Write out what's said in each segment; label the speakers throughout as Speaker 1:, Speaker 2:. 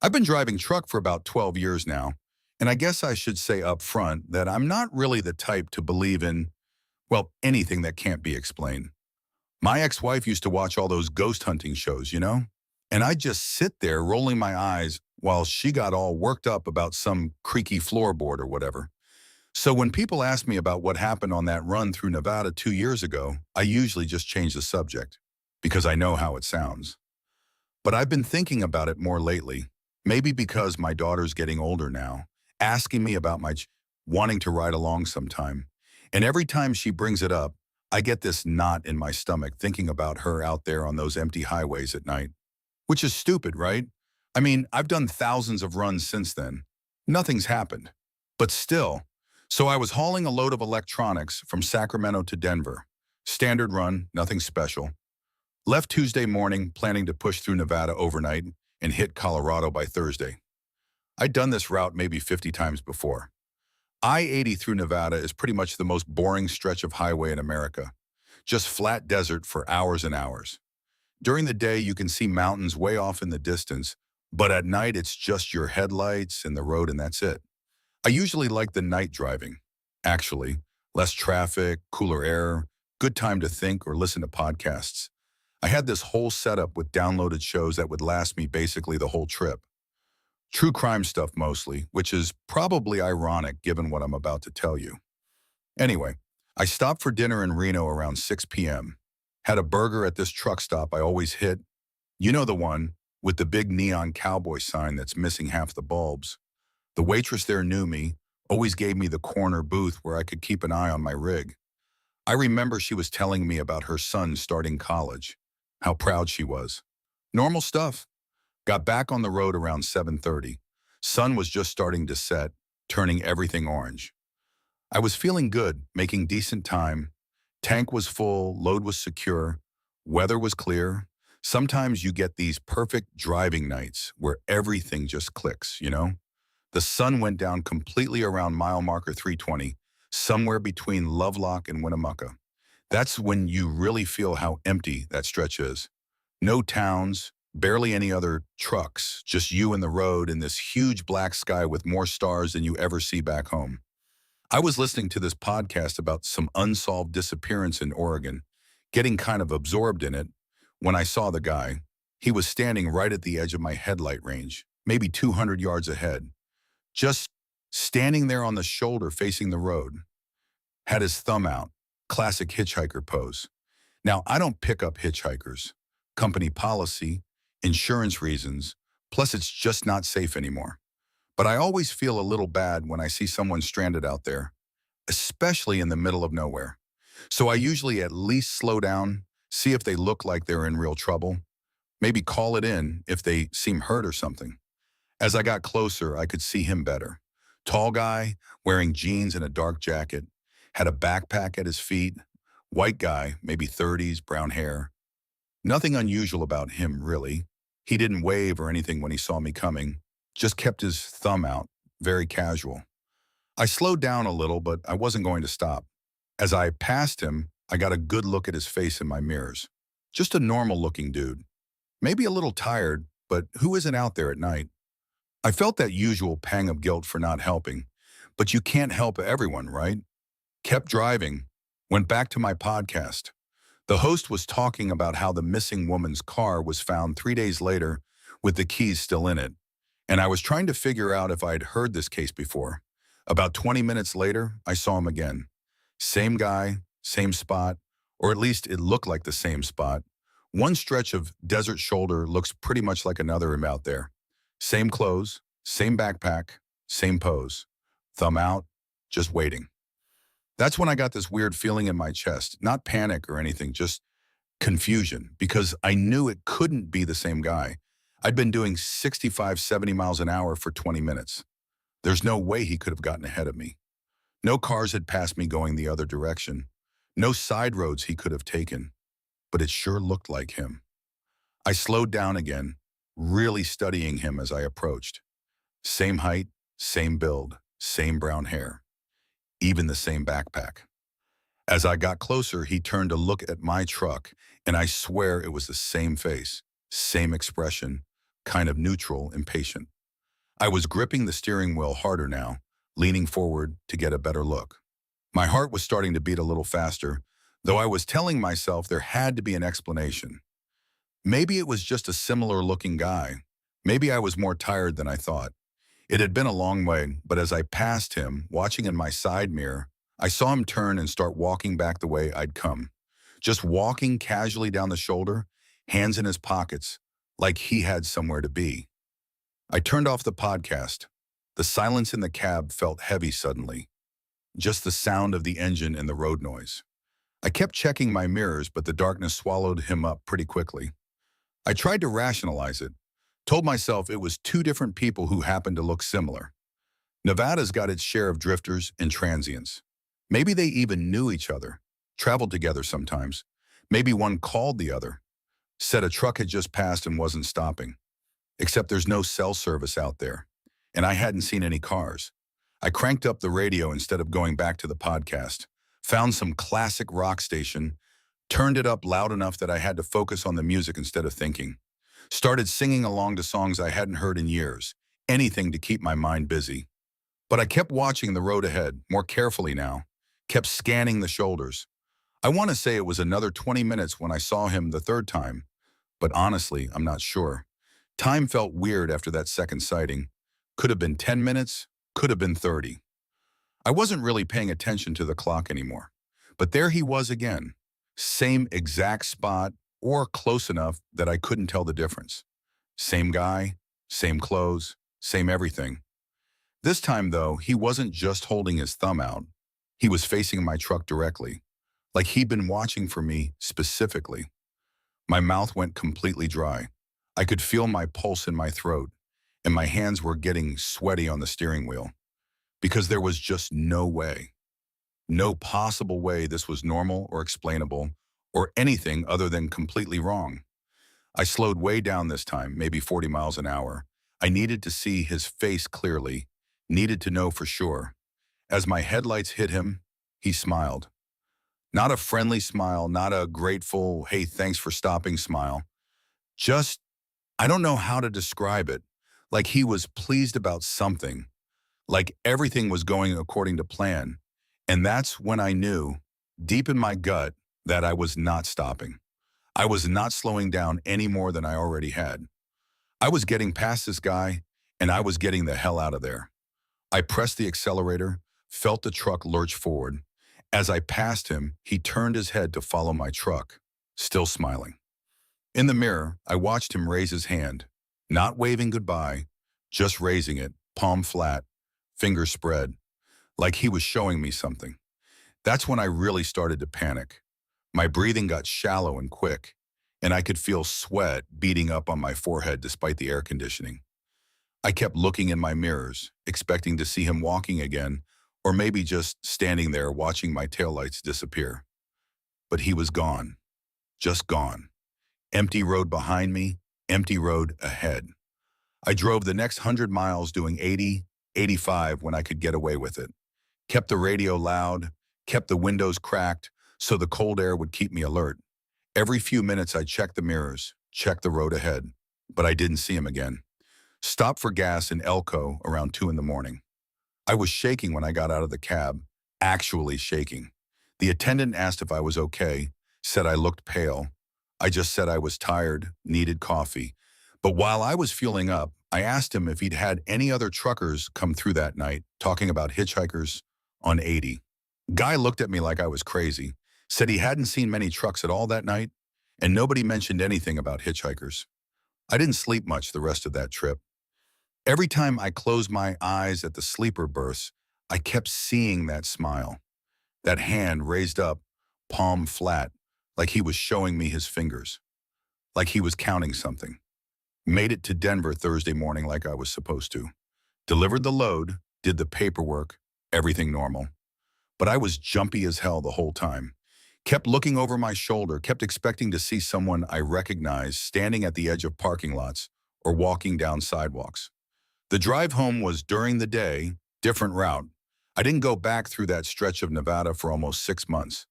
Speaker 1: I've been driving truck for about 12 years now, and I guess I should say up front that I'm not really the type to believe in, well, anything that can't be explained. My ex-wife used to watch all those ghost hunting shows, And I'd just sit there rolling my eyes while she got all worked up about some creaky floorboard or whatever. So when people ask me about what happened on that run through Nevada 2 years ago, I usually just change the subject because I know how it sounds. But I've been thinking about it more lately, maybe because my daughter's getting older now, asking me about wanting to ride along sometime. And every time she brings it up, I get this knot in my stomach thinking about her out there on those empty highways at night. Which is stupid, right? I mean, I've done thousands of runs since then. Nothing's happened. But still, so I was hauling a load of electronics from Sacramento to Denver. Standard run, nothing special. Left Tuesday morning, planning to push through Nevada overnight and hit Colorado by Thursday. I'd done this route maybe 50 times before. I-80 through Nevada is pretty much the most boring stretch of highway in America. Just flat desert for hours and hours. During the day, you can see mountains way off in the distance, but at night, it's just your headlights and the road, and that's it. I usually like the night driving, actually. Less traffic, cooler air, good time to think or listen to podcasts. I had this whole setup with downloaded shows that would last me basically the whole trip. True crime stuff mostly, which is probably ironic given what I'm about to tell you. Anyway, I stopped for dinner in Reno around 6 p.m. Had a burger at this truck stop I always hit. You know the one, with the big neon cowboy sign that's missing half the bulbs. The waitress there knew me, always gave me the corner booth where I could keep an eye on my rig. I remember she was telling me about her son starting college, how proud she was. Normal stuff. Got back on the road around 7:30. Sun was just starting to set, turning everything orange. I was feeling good, making decent time. Tank was full, load was secure, weather was clear. Sometimes you get these perfect driving nights where everything just clicks. The sun went down completely around mile marker 320, somewhere between Lovelock and Winnemucca. That's when you really feel how empty that stretch is. No towns, barely any other trucks, just you and the road in this huge black sky with more stars than you ever see back home. I was listening to this podcast about some unsolved disappearance in Oregon, getting kind of absorbed in it, when I saw the guy. He was standing right at the edge of my headlight range, maybe 200 yards ahead, just standing there on the shoulder facing the road. Had his thumb out, classic hitchhiker pose. Now, I don't pick up hitchhikers. Company policy, insurance reasons, plus it's just not safe anymore. But I always feel a little bad when I see someone stranded out there, especially in the middle of nowhere. So I usually at least slow down, see if they look like they're in real trouble, maybe call it in if they seem hurt or something. As I got closer, I could see him better. Tall guy, wearing jeans and a dark jacket, had a backpack at his feet, white guy, maybe 30s, brown hair. Nothing unusual about him, really. He didn't wave or anything when he saw me coming, just kept his thumb out, very casual. I slowed down a little, but I wasn't going to stop. As I passed him, I got a good look at his face in my mirrors. Just a normal-looking dude. Maybe a little tired, but who isn't out there at night? I felt that usual pang of guilt for not helping, but you can't help everyone, right? Kept driving, went back to my podcast. The host was talking about how the missing woman's car was found 3 days later with the keys still in it. And I was trying to figure out if I'd heard this case before. About 20 minutes later, I saw him again. Same guy, same spot, or at least it looked like the same spot. One stretch of desert shoulder looks pretty much like another him out there. Same clothes, same backpack, same pose. Thumb out, just waiting. That's when I got this weird feeling in my chest, not panic or anything, just confusion, because I knew it couldn't be the same guy. I'd been doing 65, 70 miles an hour for 20 minutes. There's no way he could have gotten ahead of me. No cars had passed me going the other direction. No side roads he could have taken. But it sure looked like him. I slowed down again, really studying him as I approached. Same height, same build, same brown hair. Even the same backpack. As I got closer, he turned to look at my truck, and I swear it was the same face, same expression, kind of neutral, impatient. I was gripping the steering wheel harder now, leaning forward to get a better look. My heart was starting to beat a little faster, though I was telling myself there had to be an explanation. Maybe it was just a similar-looking guy. Maybe I was more tired than I thought. It had been a long way, but as I passed him, watching in my side mirror, I saw him turn and start walking back the way I'd come. Just walking casually down the shoulder, hands in his pockets, like he had somewhere to be. I turned off the podcast. The silence in the cab felt heavy suddenly. Just the sound of the engine and the road noise. I kept checking my mirrors, but the darkness swallowed him up pretty quickly. I tried to rationalize it, told myself it was two different people who happened to look similar. Nevada's got its share of drifters and transients. Maybe they even knew each other, traveled together sometimes. Maybe one called the other, said a truck had just passed and wasn't stopping. Except there's no cell service out there, and I hadn't seen any cars. I cranked up the radio instead of going back to the podcast, found some classic rock station, turned it up loud enough that I had to focus on the music instead of thinking. Started singing along to songs I hadn't heard in years, anything to keep my mind busy. But I kept watching the road ahead, more carefully now, kept scanning the shoulders. I want to say it was another 20 minutes when I saw him the third time, but honestly, I'm not sure. Time felt weird after that second sighting. Could have been 10 minutes, could have been 30. I wasn't really paying attention to the clock anymore. But there he was again. Same exact spot, or close enough that I couldn't tell the difference. Same guy, same clothes, same everything. This time, though, he wasn't just holding his thumb out. He was facing my truck directly, like he'd been watching for me specifically. My mouth went completely dry. I could feel my pulse in my throat, and my hands were getting sweaty on the steering wheel, because there was just no way, no possible way this was normal or explainable or anything other than completely wrong. I slowed way down this time, maybe 40 miles an hour. I needed to see his face clearly, needed to know for sure. As my headlights hit him, he smiled. Not a friendly smile, not a grateful, hey, thanks for stopping smile. Just, I don't know how to describe it, like he was pleased about something, like everything was going according to plan. And that's when I knew, deep in my gut, that I was not stopping. I was not slowing down any more than I already had. I was getting past this guy, and I was getting the hell out of there. I pressed the accelerator, felt the truck lurch forward. As I passed him, he turned his head to follow my truck, still smiling. In the mirror, I watched him raise his hand, not waving goodbye, just raising it, palm flat, fingers spread, like he was showing me something. That's when I really started to panic. My breathing got shallow and quick, and I could feel sweat beating up on my forehead despite the air conditioning. I kept looking in my mirrors, expecting to see him walking again, or maybe just standing there watching my taillights disappear. But he was gone, just gone. Empty road behind me, empty road ahead. I drove the next 100 miles doing 80, 85 when I could get away with it. Kept the radio loud, kept the windows cracked so the cold air would keep me alert. Every few minutes I checked the mirrors, checked the road ahead, but I didn't see him again. Stopped for gas in Elko around 2 in the morning. I was shaking when I got out of the cab, actually shaking. The attendant asked if I was okay, said I looked pale. I just said I was tired, needed coffee. But while I was fueling up, I asked him if he'd had any other truckers come through that night, talking about hitchhikers on 80. Guy looked at me like I was crazy, said he hadn't seen many trucks at all that night, and nobody mentioned anything about hitchhikers. I didn't sleep much the rest of that trip. Every time I closed my eyes at the sleeper berths, I kept seeing that smile, that hand raised up, palm flat, like he was showing me his fingers, like he was counting something. Made it to Denver Thursday morning like I was supposed to. Delivered the load, did the paperwork, everything normal. But I was jumpy as hell the whole time. Kept looking over my shoulder, kept expecting to see someone I recognized standing at the edge of parking lots or walking down sidewalks. The drive home was during the day, different route. I didn't go back through that stretch of Nevada for almost 6 months.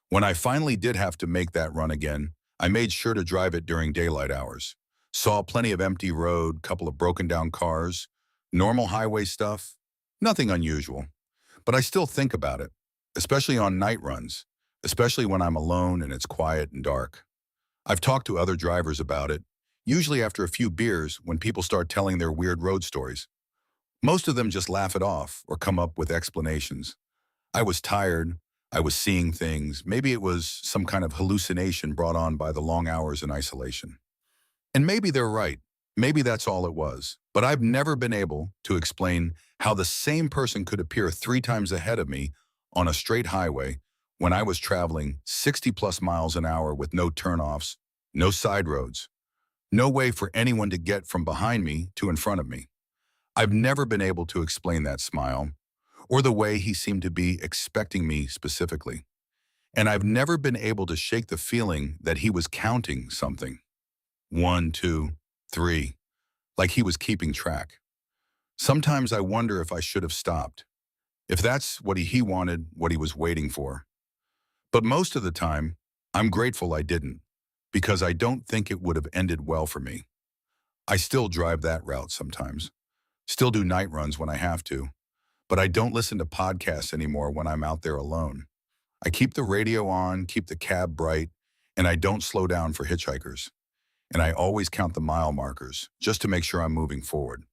Speaker 1: When I finally did have to make that run again, I made sure to drive it during daylight hours. Saw plenty of empty road, couple of broken down cars, normal highway stuff, nothing unusual. But I still think about it, especially on night runs, especially when I'm alone and it's quiet and dark. I've talked to other drivers about it, usually after a few beers when people start telling their weird road stories. Most of them just laugh it off or come up with explanations. I was tired, I was seeing things, maybe it was some kind of hallucination brought on by the long hours in isolation. And maybe they're right. Maybe that's all it was. But I've never been able to explain how the same person could appear 3 times ahead of me on a straight highway when I was traveling 60 plus miles an hour with no turnoffs, no side roads, no way for anyone to get from behind me to in front of me. I've never been able to explain that smile or the way he seemed to be expecting me specifically. And I've never been able to shake the feeling that he was counting something. 1, 2, 3, like he was keeping track. Sometimes I wonder if I should have stopped, if that's what he wanted, what he was waiting for. But most of the time, I'm grateful I didn't, because I don't think it would have ended well for me. I still drive that route sometimes, still do night runs when I have to, but I don't listen to podcasts anymore when I'm out there alone. I keep the radio on, keep the cab bright, and I don't slow down for hitchhikers. And I always count the mile markers just to make sure I'm moving forward.